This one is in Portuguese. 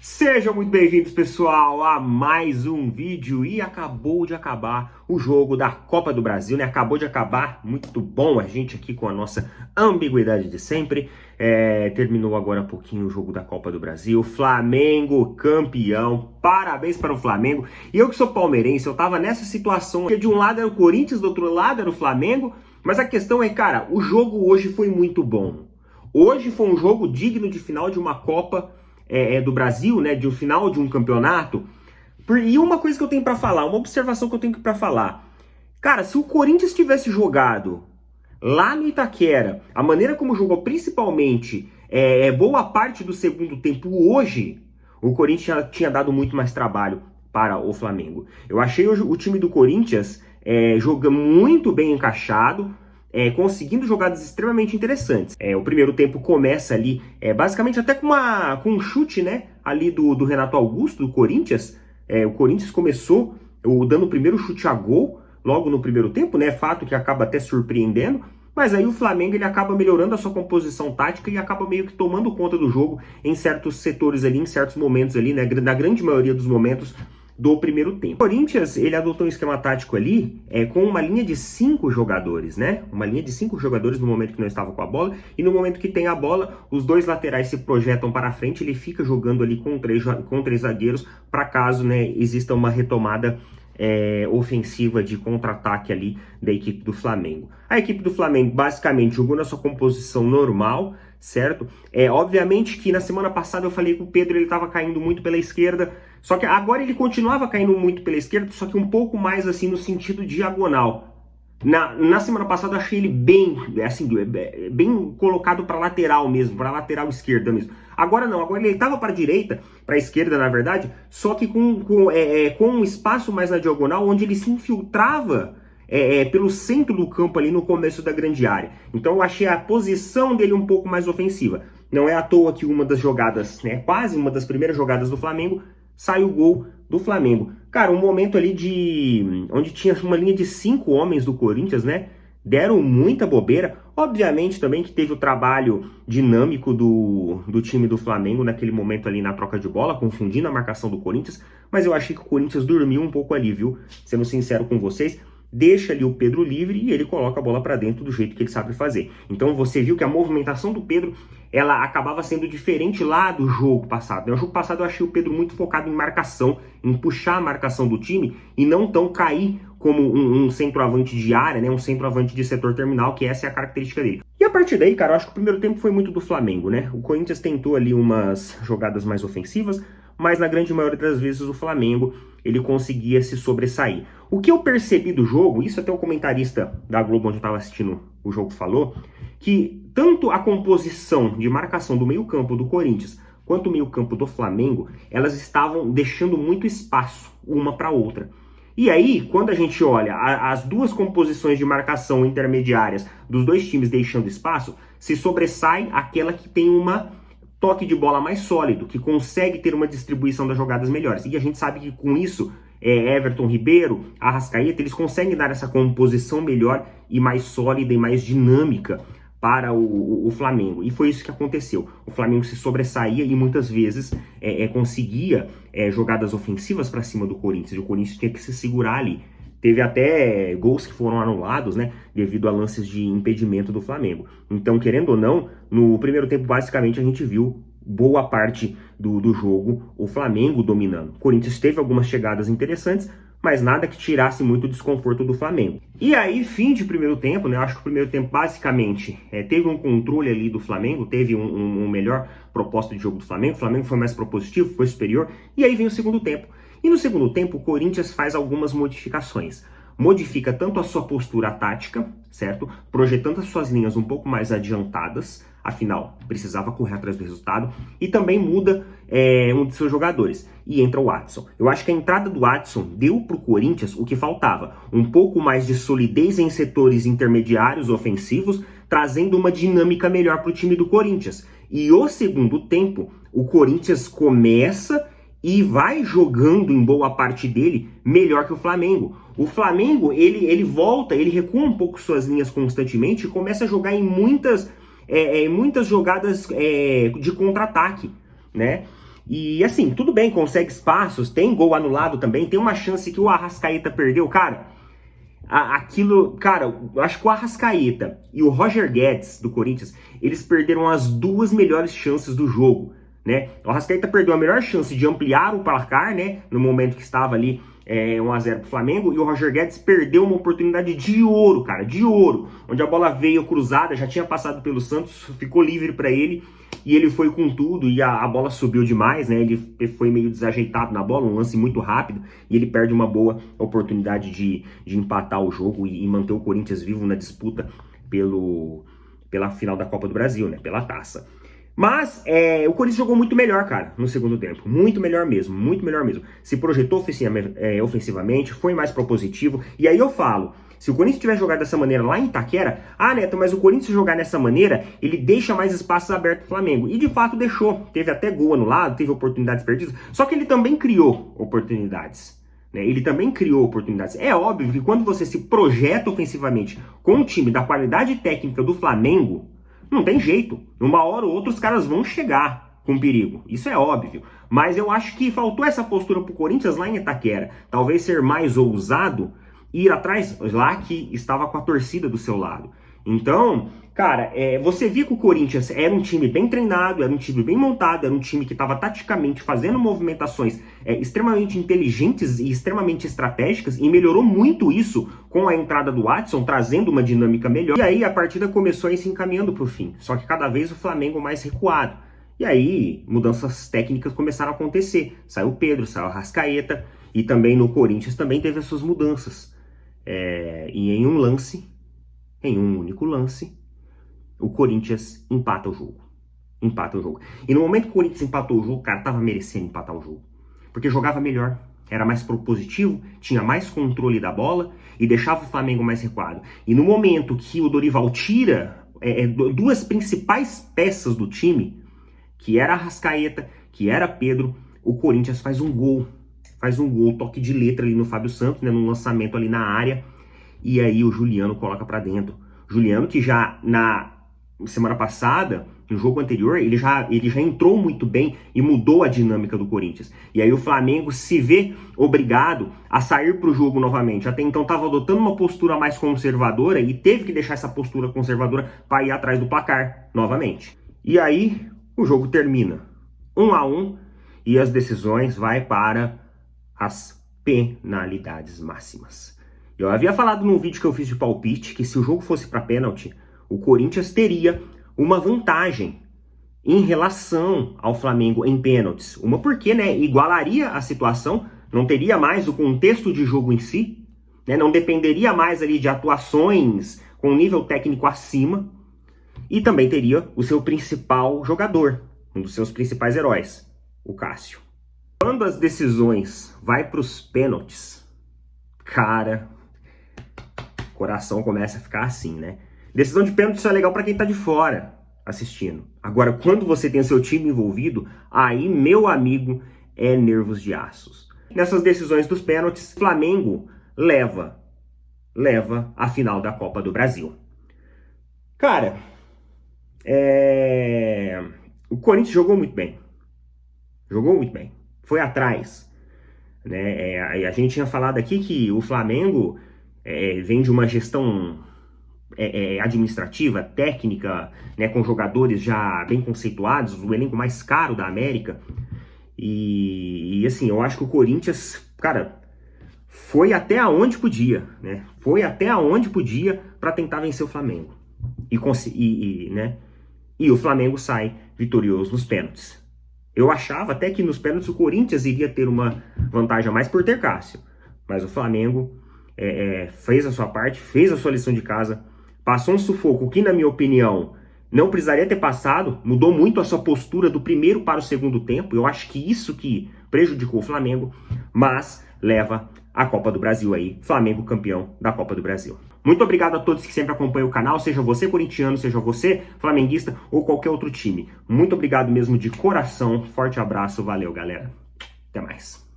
Sejam muito bem-vindos, pessoal, a mais um vídeo. E acabou de acabar o jogo da Copa do Brasil, né? Acabou de acabar, muito bom a gente aqui com a nossa ambiguidade de sempre. Terminou agora há pouquinho o jogo da Copa do Brasil. Flamengo campeão, parabéns para o Flamengo. E eu que sou palmeirense, eu tava nessa situação, que de um lado era o Corinthians, do outro lado era o Flamengo. Mas a questão é, cara, o jogo hoje foi muito bom. Hoje foi um jogo digno de final de uma Copa do Brasil, né, de um final de um campeonato. E uma coisa que eu tenho pra falar, uma observação que eu tenho pra falar. Cara, se o Corinthians tivesse jogado lá no Itaquera, a maneira como jogou, principalmente boa parte do segundo tempo hoje, o Corinthians tinha dado muito mais trabalho para o Flamengo. Eu achei o time do Corinthians jogando muito bem encaixado, conseguindo jogadas extremamente interessantes. O primeiro tempo começa ali, basicamente até com um chute, né, ali do Renato Augusto, do Corinthians. O Corinthians começou dando o primeiro chute a gol, logo no primeiro tempo, né, fato que acaba até surpreendendo, mas aí o Flamengo ele acaba melhorando a sua composição tática e acaba meio que tomando conta do jogo em certos setores ali, em certos momentos ali, né, na grande maioria dos momentos do primeiro tempo. O Corinthians, ele adotou um esquema tático ali com uma linha de 5 jogadores, né? Uma linha de 5 jogadores no momento que não estava com a bola, e no momento que tem a bola, os dois laterais se projetam para a frente, ele fica jogando ali com três zagueiros, para caso, né, exista uma retomada ofensiva de contra-ataque ali da equipe do Flamengo. A equipe do Flamengo basicamente jogou na sua composição normal, certo? Obviamente que na semana passada eu falei que o Pedro ele estava caindo muito pela esquerda, só que agora ele continuava caindo muito pela esquerda, só que um pouco mais assim no sentido diagonal. Na semana passada eu achei ele bem colocado para lateral mesmo, para lateral esquerda mesmo. Agora não, agora ele estava para a direita, para a esquerda na verdade, só que com um espaço mais na diagonal, onde ele se infiltrava pelo centro do campo ali no começo da grande área. Então eu achei a posição dele um pouco mais ofensiva. Não é à toa que uma das jogadas, né, quase uma das primeiras jogadas do Flamengo, sai o gol do Flamengo. Cara, um momento ali onde tinha uma linha de 5 homens do Corinthians, né? Deram muita bobeira. Obviamente também que teve o trabalho dinâmico do time do Flamengo naquele momento ali na troca de bola, confundindo a marcação do Corinthians. Mas eu achei que o Corinthians dormiu um pouco ali, viu? Sendo sincero com vocês. Deixa ali o Pedro livre e ele coloca a bola para dentro do jeito que ele sabe fazer. Então você viu que a movimentação do Pedro, ela acabava sendo diferente lá do jogo passado. No jogo passado eu achei o Pedro muito focado em marcação, em puxar a marcação do time e não tão cair como um centroavante de área, né? Um centroavante de setor terminal, que essa é a característica dele. E a partir daí, cara, eu acho que o primeiro tempo foi muito do Flamengo, né? O Corinthians tentou ali umas jogadas mais ofensivas, mas na grande maioria das vezes o Flamengo ele conseguia se sobressair. O que eu percebi do jogo, isso até o comentarista da Globo onde eu estava assistindo o jogo falou, que tanto a composição de marcação do meio-campo do Corinthians quanto o meio-campo do Flamengo, elas estavam deixando muito espaço uma para outra. E aí, quando a gente olha as duas composições de marcação intermediárias dos dois times deixando espaço, se sobressai aquela que tem uma toque de bola mais sólido, que consegue ter uma distribuição das jogadas melhores. E a gente sabe que com isso, Everton Ribeiro, Arrascaeta, eles conseguem dar essa composição melhor e mais sólida e mais dinâmica para o Flamengo. E foi isso que aconteceu. O Flamengo se sobressaía e muitas vezes conseguia jogadas ofensivas para cima do Corinthians. E o Corinthians tinha que se segurar ali. Teve até gols que foram anulados, né, devido a lances de impedimento do Flamengo. Então, querendo ou não, no primeiro tempo, basicamente, a gente viu boa parte do jogo o Flamengo dominando. O Corinthians teve algumas chegadas interessantes, mas nada que tirasse muito desconforto do Flamengo. E aí, fim de primeiro tempo, né, eu acho que o primeiro tempo, basicamente, teve um controle ali do Flamengo, teve um melhor proposta de jogo do Flamengo. O Flamengo foi mais propositivo, foi superior, e aí vem o segundo tempo. E no segundo tempo, o Corinthians faz algumas modificações. Modifica tanto a sua postura tática, certo? Projetando as suas linhas um pouco mais adiantadas, afinal, precisava correr atrás do resultado. E também muda um de seus jogadores. E entra o Watson. Eu acho que a entrada do Watson deu para o Corinthians o que faltava. Um pouco mais de solidez em setores intermediários ofensivos, trazendo uma dinâmica melhor para o time do Corinthians. E o segundo tempo, o Corinthians começa e vai jogando em boa parte dele melhor que o Flamengo. O Flamengo, ele volta, ele recua um pouco suas linhas constantemente e começa a jogar em muitas jogadas de contra-ataque, né? E assim, tudo bem, consegue espaços, tem gol anulado também, tem uma chance que o Arrascaeta perdeu, cara. Eu acho que o Arrascaeta e o Roger Guedes, do Corinthians, eles perderam as duas melhores chances do jogo, né? O Arrascaeta perdeu a melhor chance de ampliar o placar, né? No momento que estava ali 1-0 pro Flamengo, e o Roger Guedes perdeu uma oportunidade de ouro, cara, de ouro, onde a bola veio cruzada, já tinha passado pelo Santos, ficou livre para ele, e ele foi com tudo, e a bola subiu demais, né? Ele foi meio desajeitado na bola, um lance muito rápido, e ele perde uma boa oportunidade de empatar o jogo e manter o Corinthians vivo na disputa pela final da Copa do Brasil, né? Pela taça. Mas o Corinthians jogou muito melhor, cara, no segundo tempo. Muito melhor mesmo, muito melhor mesmo. Se projetou ofensivamente, foi mais propositivo. E aí eu falo, se o Corinthians tivesse jogado dessa maneira lá em Itaquera, Neto, mas o Corinthians jogar dessa maneira, ele deixa mais espaços abertos pro Flamengo. E de fato deixou. Teve até gol anulado, teve oportunidades perdidas. Só que ele também criou oportunidades. Ele também criou oportunidades. É óbvio que quando você se projeta ofensivamente com um time da qualidade técnica do Flamengo, não tem jeito. Uma hora ou outra os caras vão chegar com perigo. Isso é óbvio. Mas eu acho que faltou essa postura pro Corinthians lá em Itaquera. Talvez ser mais ousado e ir atrás lá que estava com a torcida do seu lado. Então, cara, você viu que o Corinthians era um time bem treinado, era um time bem montado, era um time que estava taticamente fazendo movimentações extremamente inteligentes e extremamente estratégicas, e melhorou muito isso com a entrada do Watson, trazendo uma dinâmica melhor. E aí a partida começou a ir se encaminhando para o fim, só que cada vez o Flamengo mais recuado. E aí mudanças técnicas começaram a acontecer. Saiu o Pedro, saiu o Arrascaeta, e também no Corinthians também teve as suas mudanças. E em um único lance, o Corinthians empata o jogo. E no momento que o Corinthians empatou o jogo, o cara tava merecendo empatar o jogo. Porque jogava melhor, era mais propositivo, tinha mais controle da bola e deixava o Flamengo mais recuado. E no momento que o Dorival tira duas principais peças do time, que era Arrascaeta, que era Pedro, o Corinthians faz um gol, toque de letra ali no Fábio Santos, né, no lançamento ali na área. E aí o Juliano coloca pra dentro. Juliano, que já na semana passada, no jogo anterior, ele já entrou muito bem e mudou a dinâmica do Corinthians. E aí o Flamengo se vê obrigado a sair pro jogo novamente. Até então estava adotando uma postura mais conservadora e teve que deixar essa postura conservadora para ir atrás do placar novamente. E aí o jogo termina 1-1 e as decisões vai para as penalidades máximas. Eu havia falado num vídeo que eu fiz de palpite que se o jogo fosse para pênalti, o Corinthians teria uma vantagem em relação ao Flamengo em pênaltis. Uma porque, né, igualaria a situação, não teria mais o contexto de jogo em si, né, não dependeria mais ali de atuações com nível técnico acima, e também teria o seu principal jogador, um dos seus principais heróis, o Cássio. Quando as decisões vai para os pênaltis, cara, o coração começa a ficar assim, né? Decisão de pênalti só é legal para quem tá de fora assistindo. Agora, quando você tem seu time envolvido, aí, meu amigo, é nervos de aços. Nessas decisões dos pênaltis, Flamengo leva a final da Copa do Brasil. Cara, o Corinthians jogou muito bem. Foi atrás, né? A gente tinha falado aqui que o Flamengo vem de uma gestão administrativa, técnica, né, com jogadores já bem conceituados, o elenco mais caro da América. E assim, eu acho que o Corinthians, cara, foi até onde podia, né? Foi até onde podia para tentar vencer o Flamengo. E o Flamengo sai vitorioso nos pênaltis. Eu achava até que nos pênaltis o Corinthians iria ter uma vantagem a mais por ter Cássio. Mas o Flamengo fez a sua parte, fez a sua lição de casa, passou um sufoco que, na minha opinião, não precisaria ter passado, mudou muito a sua postura do primeiro para o segundo tempo. Eu acho que isso que prejudicou o Flamengo, mas leva a Copa do Brasil aí, Flamengo campeão da Copa do Brasil. Muito obrigado a todos que sempre acompanham o canal, seja você corintiano, seja você flamenguista ou qualquer outro time. Muito obrigado mesmo de coração, forte abraço, valeu galera, até mais.